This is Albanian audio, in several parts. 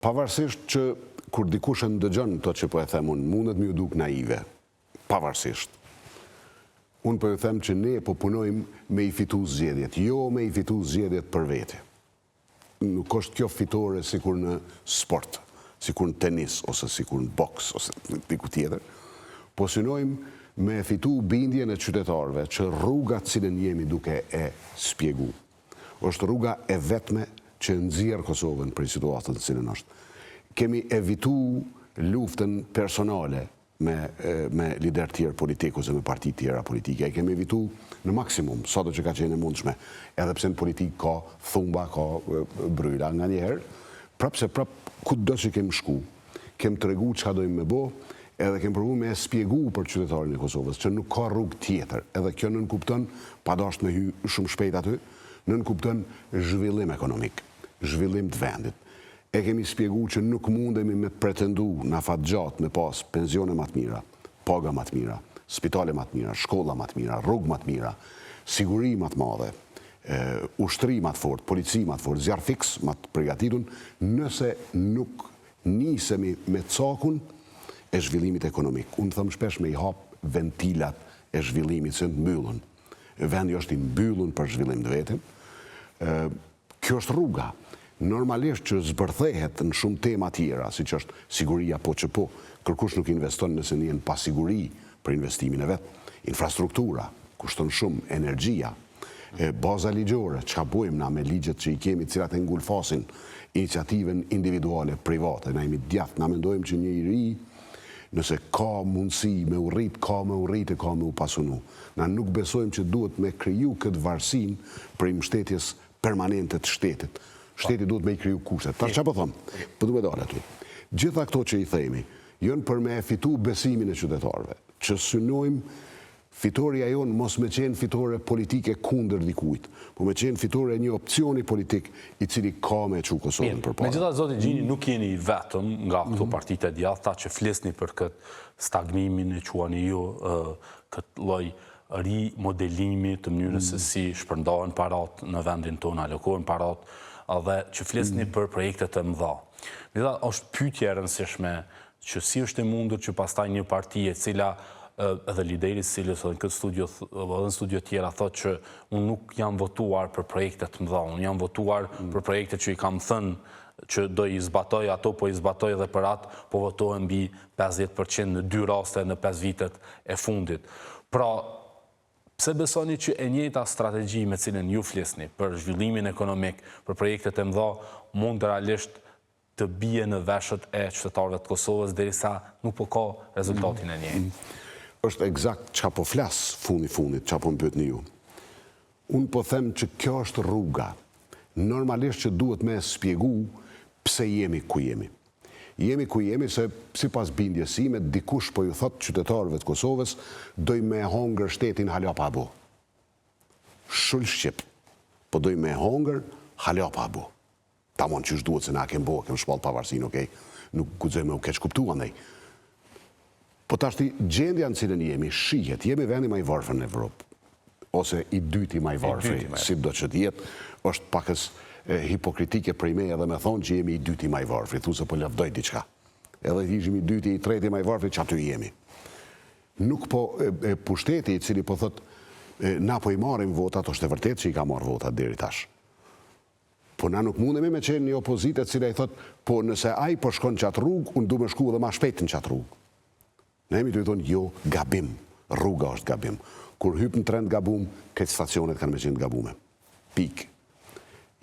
Pavarësisht që kur dikush e ndëgjon to që po e them unë, mundet më ju duk naive, pavarësisht. Unë po ju them që ne po punojmë me i fitu zgjedhjet, jo me i fitu zgjedhjet për vete. Nuk është kjo fitore sikur në sport, sikur në tenis, ose sikur në boks, ose në diku tjetër. Po synojmë me fitu bindjen e qytetarëve që rruga cilën jemi duke e spjegu është rruga e vetme që nxjerr Kosovën prej situatës në cilën është. Kemi evitu luftën personale me lider tjerë politiku ose me parti tjera politike. E kemi evitu në maksimum, sado që ka qenë e mundshme, edhe pse në politikë ka thumba, ka bryla nga njerë, prapë se prapë ku do që kemi shku, kemi të regu që ka dojmë me bo, edhe kemi përvu me e spjegu për qytetarin e Kosovës, që nuk ka rrugë tjetër, edhe kjo nën kupton, pa dasht me hy shumë shpejt aty, nën kupton zhvillim ekonomik, zhvillim të vendit. E kemi spjegu që nuk mundemi me pretendu në fat gjatë me pas pensione më të mira, paga më të mira, spitale më të mira, shkolla më të mira, rrugë më të mira, siguri më të madhe, ushtri më të fort, polici më të fort, zjarr fiks më të përgatitun, nëse nuk nisemi me cakun e zhvillimit ekonomik. Unë thëmë shpesh me i hap ventilat e zhvillimit që të mbyllun. Vendi është i mbyllun për zhvillim të vetëm. Kjo është rruga. Normalisht që zbërthehet në shumë tema tjera, si që është siguria po që po, kërkush nuk investon nëse njën pasiguri për investimin e vetë, infrastruktura, kushton shumë, energjia, baza ligjore, që ka bojmë na me ligjet që i kemi, cilat e ngulfasin iniciativen individuale, private, na imi djathë, na mendojmë që një i ri, nëse ka mundësi me urrit, ka me urrit e ka me u pasunu. Na nuk besojmë që duhet me kriju këtë varsin për i mbështetjes permanente të shtetit. Shteti duhet me i kriju kushtet. Ta që po thëmë, për duhet dole aty. Gjitha këto që i themi, jënë për me fitu besimin e qytetarëve, që synojmë fitoria jonë mos me qenë fitore politike kundër dikujt, po me qenë fitore një opcioni politik i cili ka me që Kosovën për para. Me gjitha, Zoti Gjini, nuk jeni vetëm nga këto partite djathta që flisni për këtë stagnimin e quani ju, këtë loj rimodelimi të mënyrës se si shpërndohen parat në vendin tonë, alokohen parat, dhe që flisni për projektet e mëdha. Dhe është pyetje e rëndësishme që si është e mundur që pastaj një parti e cila edhe lideri cilës në këtë studio edhe në studio tjera thot që unë nuk jam votuar për projektet mëdha, unë jam votuar për projektet që i kam thënë që do i zbatoj ato, po i zbatoj edhe për atë, po votohen mbi 50% në 2 raste në 5 vitet e fundit. Pra, pse besoni që e njëjta strategji me cilën ju flisni për zhvillimin ekonomik, për projektet e mëdha, mund realisht të bie në veshët e qytetarëve të Kosovës derisa nuk po ka rezultatin e njëjtë? Është eksakt çka po flas fundit, çka po më pyetni ju. Unë po them që kjo është rruga. Normalisht që duhet me spjegu pse jemi ku jemi. Jemi ku jemi se sipas bindjes sime dikush po ju thot qytetarëve të Kosovës doj me hongër shtetin hala pa bu. Shull shqip. Po doj me hongër hala pa bu. Ta mon që shduhet se na kem bo, kem shpall pavarësin, okej. Nuk guxoj me u keq kuptu andaj. Po tashti gjendja në cilën jemi shihet, jemi vendi më i varfër në Evropë. Ose i dyti më i varfër, si do që t'jetë, është pakës hipokritike prej me edhe me thonë që jemi i dyti më i varfër, thu se po lavdoj diçka. Edhe ishim i dyti, i treti më i varfër, që aty jemi. Nuk po pushteti i cili po thot, na po i marim votat, është e vërtet që i ka marrë votat deri tash. Po na nuk mundemi me qenë një opozitë cila i thot, po nëse ai po shkon qatë rrugë, unë du me shku edhe ma shpejt në qatë rrugë. Ne jemi të i thonë, jo, gabim, rruga është gabim. Kur hypë në trend gabum, këtë stacionet kanë me qenë gabume. Pik.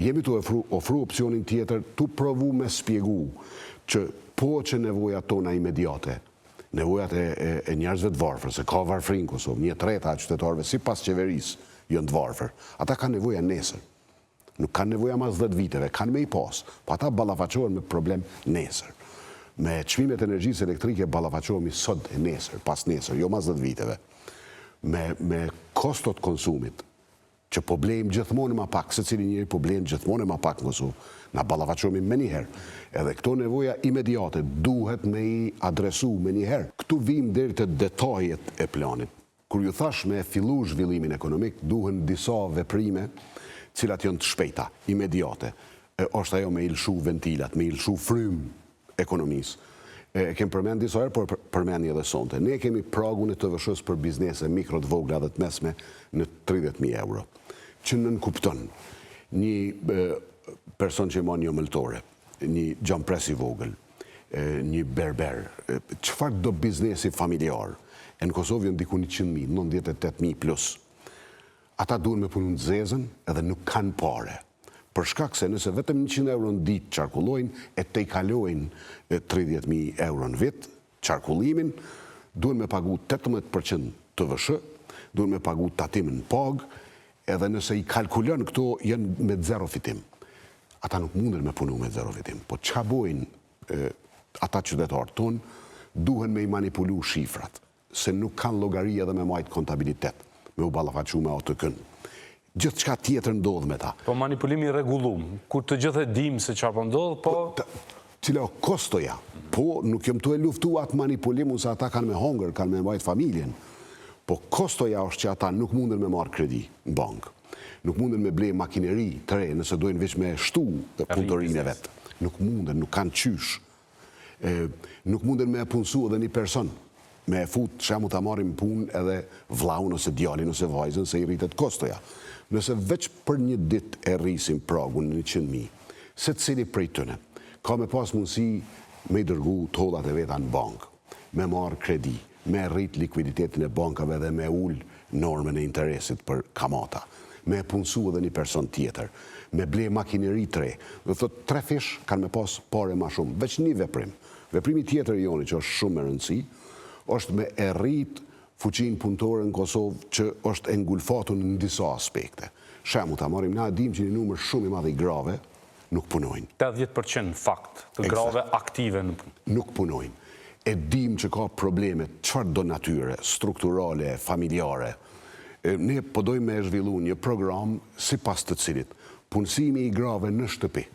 Jemi të ofru opcionin tjetër, të provu me spjegu që po që nevoja tona imediate, nevojat e njerëzve të varfër, se ka varfëri në Kosovë, 1/3 e qytetarëve si pas qeverisë jënë të varfër, ata kanë nevoja nesër. Nuk kanë nevoja mas 10 viteve, kanë me i pas, pa ata ballafaqohen me problem nesër. Me çmimet e energjisë elektrike ballafaqohemi sot e nesër, pas nesër, jo mas 10 viteve. Me kostot konsumit, që po blejmë gjithmonë ma pak, se cili njëri po blejmë gjithmonë ma pak në Kosovë, na ballafaqohemi me njëherë. Edhe këto nevoja imediate duhet me i adresu me njëherë. Këtu vim deri të detajet e planit. Kur ju thash me fillu zhvillimin ekonomik, duhen disa veprime cilat janë të shpejta, imediate. është ajo me ilshu ventilat, me ilshu frym ekonomisë. Kem përmend disa herë, por përmendni edhe sonte. Ne kemi pragun e TVSH-s për biznese mikro të vogla dhe të mesme në 30.000 euro, që nënkupton një person që mon një mëltore, një gjampres i vogël, një berber, çfarë do biznesi familjar, në Kosovë janë diku 100.000, 98.000 plus. Ata duhen me punu në zezën edhe nuk kanë pare. Për shkak se nëse vetëm 100 euro në ditë qarkullojnë, e te i kalojnë 30.000 euro në vit, qarkullimin, duhen me pagu 18% TVSH, duhen me pagu tatimin pag, edhe nëse i kalkulon këto, janë me zero fitim. Ata nuk munden me punu me zero fitim, po çka bojnë ata qytetarët tonë, duhen me i manipulu shifrat, se nuk kanë llogari edhe me majtë kontabilitet, me u ballafaqu me ATK-n. Gjithë qka tjetër ndodhë me ta. Po manipulimi rregullum, kur të gjithë e dim se çfarë po ndodh, po... Cila o kostoja, po nuk jem të e luftu atë manipulimu se ata kanë me hongër, kanë me mbajt familjen, po kostoja është që ata nuk munden me marrë kredi në bankë, nuk munden me blej makineri të re, nëse dojnë veç me shtu punëtorinë e vetë, nuk munden, nuk kanë qysh, nuk munden me punësu edhe një person, me fut shemu të marim punë edhe vllaun ose djalin ose vajzën se i rritet kostoja. Nëse veç për një dit e rrisim pragun në 100.000, se të cili prej tëne, ka me pas mundësi me i dërgu tollat e veta në bankë, me marë kredi, me rrit likuiditetin e bankave dhe me ull normën e interesit për kamata, me punësu edhe një person tjetër, me ble makineri të re, dhe thot 3 fish kanë me pas pare ma shumë, veç një veprim. Veprimi tjetër i joni që është shumë me rëndësi, është me e rrit fuqin punëtore në Kosovë që është engulfatun në disa aspekte. Shemu ta marim, na dim që një numër shumë i madh i grave nuk punojnë. 80% fakt të grave aktive në punë. Nuk punojnë. E dim që ka probleme çfarë do natyre, strukturale, familjare. Ne po dojmë me zhvillu një program si pas të cilit punësimi i grave në shtëpi,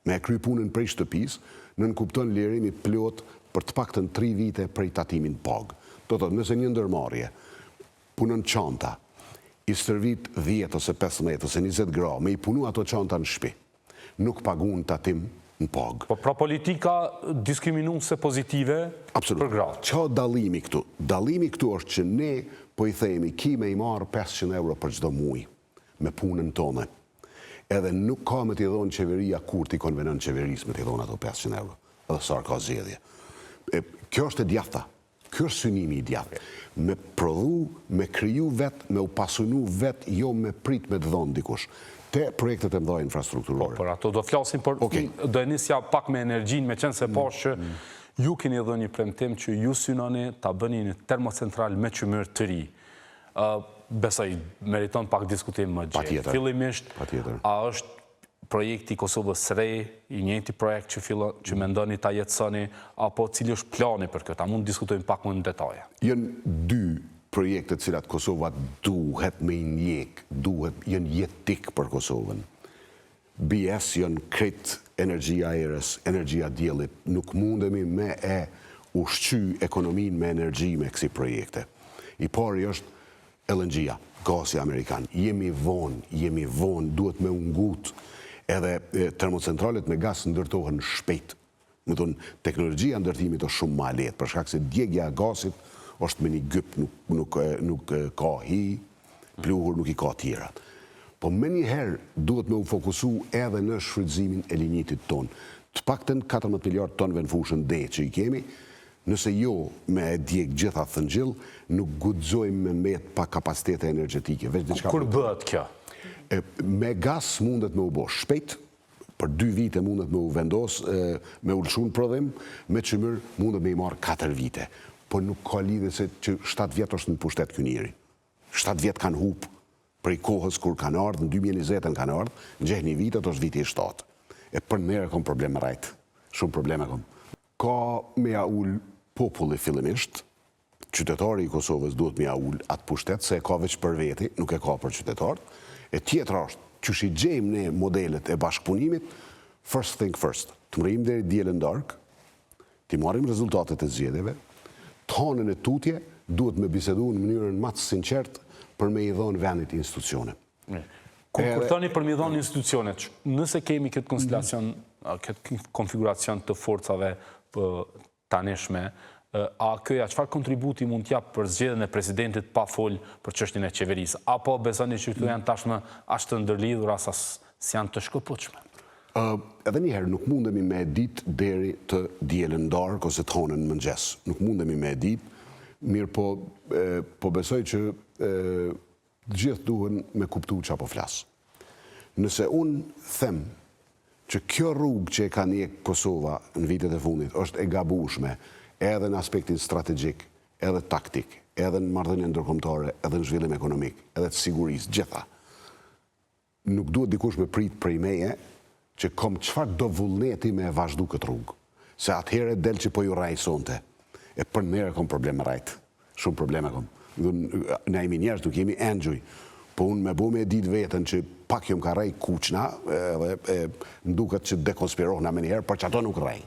me kry punën prej shtëpis, nënkupton lirimi plot për të paktën 3 vite prej tatimin pag. Do të nëse një ndërmarrje punon çanta, i stërvit 10 ose 15 ose 20 gra, me i punu ato çanta në shtëpi, nuk pagun tatim në pag. Po pra politika diskriminuese pozitive për gratë. Qa dallimi këtu? Dallimi këtu është që ne po i themi ki me i marë 500 euro për çdo muaj me punën tonë. Edhe nuk ka me t'i dhonë qeveria kur t'i konvenon qeveris me t'i dhonë ato 500 euro. Edhe sarë ka zgjedhje. Kjo është e djathta. Kjo është synimi i djathtë. Me prodhu, me kriju vetë, me u pasunu vetë, jo me prit me të dhonë dikush. Te projektet e mdha infrastrukturore. Po, për ato do flasim, por do e nisja pak me energjin, me qenë se poshë që ju keni dhe një premtim që ju synoni ta bëni një termocentral me qymër të ri. Besoj, meriton pak diskutim më gjithë. Fillimisht, a është projekti Kosovës së Re, i njëjti projekt që mendoni ta jetësoni, apo cili është plani për këtë? A mund të diskutojmë pak më në detaje? Jënë 2 projektet cilat Kosova duhet me i njek, jënë jetik për Kosovën. BS jënë kret energjia erës, energjia diellit, nuk mundemi me e ushqy ekonomin me energji me kësi projekte. I pari është LNG-a, gasi Amerikan. Jemi vonë, duhet me ungut, edhe termocentralet me gas ndërtohen shpejt. Më thonë, teknologjia ndërtimit është shumë ma letë, për shkak se djegja e gasit është me një gyp, nuk ka hi, pluhur, nuk i ka tjerat. Po me njëherë duhet me u fokusu edhe në shfrytëzimin e linjitit tonë. Të paktën 14 miliard tonëve në fushën D që i kemi, nëse jo me djeg gjitha thëngjil, nuk guxojmë me mbet pa kapacitete energjetike. Kur bëhet kjo? Me gas mundet me u bo shpejt, për 2 vite mundet me u vendos, me ulshun prodhim, me qymër mundet me i marë 4 vite. Po nuk ka lidhe se që 7 vjetë është në pushtet kënjeri. 7 vjetë kanë hupë prej kohës kur kanë ardhë, në 2020 kanë ardhë, në gjeh një vitet është viti 7. E për nërë kom probleme rajtë, shumë probleme kom. Ka me ja ullë populli fillimisht, qytetari i Kosovës duhet me ja ullë atë pushtet, se e ka veç për veti, nuk e ka për qytetarët. E tjetra është, që shi gjejmë ne modelet e bashkëpunimit, first thing first, të mërim dhe djelën dark, të marim rezultatet e zgjedhjeve, tonën e tutje duhet me bisedu në mënyrën më të sinqert për me i dhonë vendit institucione. Kur thoni për mi dhonë institucionet, nëse kemi këtë konstelacion, këtë konfiguracion të forcave tanishme, a këja qëfar kontributi mund t'jap për zgjedhjen e presidentit pa fol për çështjen e qeverisë? Apo besoni që këtu janë tashmë ashtë të ndërlidhura sa janë të shkëputshme? Edhe njëherë nuk mundemi me dit deri të dielën darkë ose të honën mëngjes. Nuk mundemi me dit, mirë po besoj që gjithë duhen me kuptu që apo flasë. Nëse unë them që kjo rrugë që e ka njekë Kosova në vitet e fundit është e gabushme, edhe në aspektin strategjik, edhe taktik, edhe në marrëdhënie ndërkombëtare, edhe në zhvillim ekonomik, edhe të sigurisë, gjitha. Nuk duhet dikush me prit prej meje që kom çfarë do vullneti me e vazhdu këtë rrugë. Se atëherë del që po ju raj sonte. E për njerë kom probleme rajt. Shumë probleme kom. Ne jemi njerëz, nuk jemi enjoy. Po unë me bu me ditë vetën që pak jom ka raj kuqna, edhe më duket që dekonspirohna me njerë, për që ato nuk raj.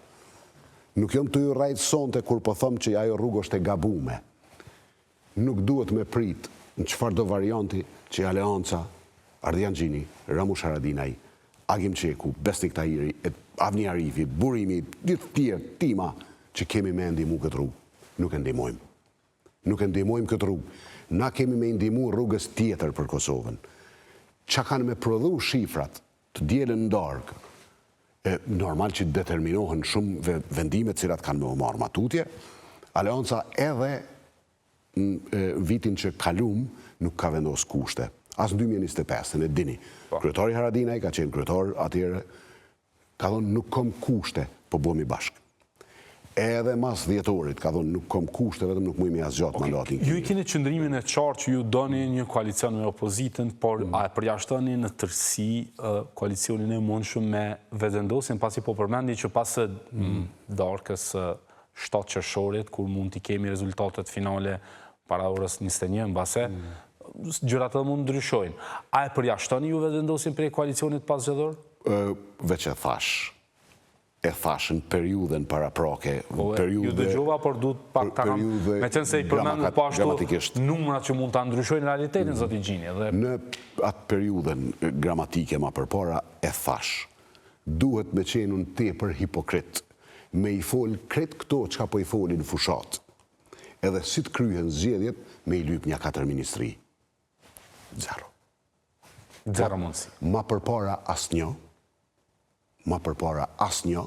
Nuk jom të ju rajtë sonte kur po thëmë që ajo rrugë është e gabume. Nuk duhet me prit në qëfar do varianti që Aleanca, Ardian Gjini, Ramush Haradinaj, Agim Qeku, Besnik Tahiri, Avni Arifi, Burimi, ditë tjerë, tima që kemi me ndimu këtë rrugë. Nuk e ndimojmë. Nuk e ndimojmë këtë rrugë. Na kemi me ndimu rrugës tjetër për Kosovën. Qa kanë me prodhu shifrat të dielën në darkë, normal që determinohen shumë vendimet cilat kanë me marrë matutje, Aleanca edhe në vitin që kalum nuk ka vendos kushte. As në 2025, në dini. Kryetari Haradinaj ka qenë kryetar atyre, ka thonë nuk kom kushte, po bëmi bashkë. Edhe mas dhjetorit, ka thonë nuk kom kushte, vetëm nuk mujmë i asgjatë mandatin. Ju i keni qëndrimin e qartë që ju doni një koalicion me opozitën, por a e përjashtoni në tërsi koalicionin e mundshëm me vetëvendosin, pasi po përmendi që pasë darkës 7 qershorit, kur mund t'i kemi rezultatet finale para orës 21, mbase, gjërat edhe mund ndryshojnë. A e përjashtoni ju vetëvendosin prej koalicionit pas zgjedhor? Veç e thash në periudhen paraprake. Ju dëgjova, por duhet pak të kam... Me qenë se i përmendu po ashtu numrat që mund të ndryshojnë realitetin, zoti Gjini. Në atë periudhen gramatike ma përpara, e thash, duhet me qenë në tepër hipokrit, me i fol kret këto që ka po i folin fushat, edhe si të kryhen zgjedhjet, me i lyp një 4 ministri. Zero. Zero mundësi. Ma përpara asnjë,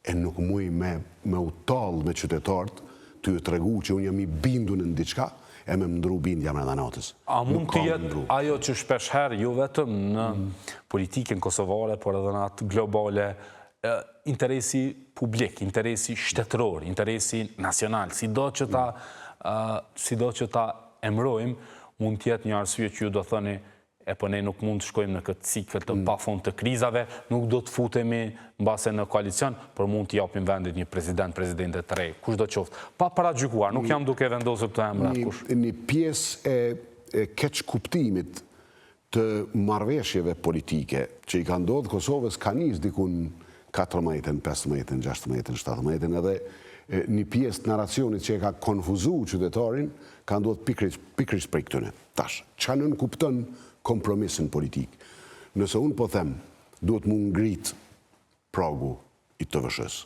e nuk muj me u tallë me qytetarët të ju tregu që unë jam i bindur në diçka e me ndru bindja mrenda natës. A mund të jetë ajo që shpeshherë, jo vetëm në politikën kosovare, por edhe në atë globale, interesi publik, interesi shtetëror, interesi nacional, sido që ta emrojmë, mund të jetë një arsye që ju do thëni po ne nuk mund të shkojmë në këtë cikël të pafund të krizave, nuk do të futemi mbase në koalicion, por mund të japim vendit një presidente të re, kush do qoftë. Pa paragjykuar, nuk jam duke vendosur këtë emra kush. Një pjesë e keq kuptimit të marrëveshjeve politike që i ka ndodhur Kosovës ka nis dikun 14, 15, 16, 17 edhe një pjesë të narracionit që e ka konfuzu qytetarin ka ndodhur pikërisht prej këtyne. Tash, çka nën kupton kompromisin politik. Nëse unë po them, duhet mu ngrit pragu i TVSH-s,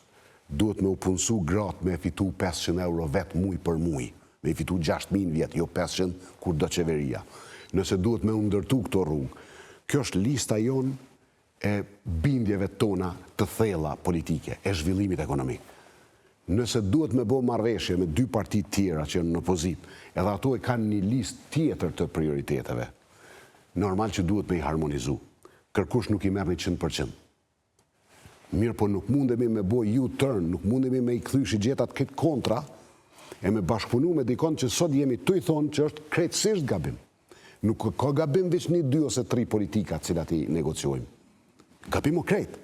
duhet me u punësu gratë me fitu 500 euro vetë muj për muj, me fitu 6.000 vjetë, jo 500 kur do qeveria. Nëse duhet me u ndërtu këto rrugë, kjo është lista jonë e bindjeve tona të thella politike, e zhvillimit ekonomik. Nëse duhet me bo marrëveshje me 2 partit tjera që janë në opozit, edhe ato e kanë një list tjetër të prioriteteve, normal që duhet me i harmonizu. Kërkush nuk i merr 100%. Mirë, po nuk mundemi me bo U-turn, nuk mundemi me i kthy gjetat këtë kontra, e me bashkëpunu me dikon që sot jemi të i thonë që është krejtësisht gabim. Nuk ka gabim veç 1, 2 ose 3 politika cilat i negociojmë. Gabim o krejt.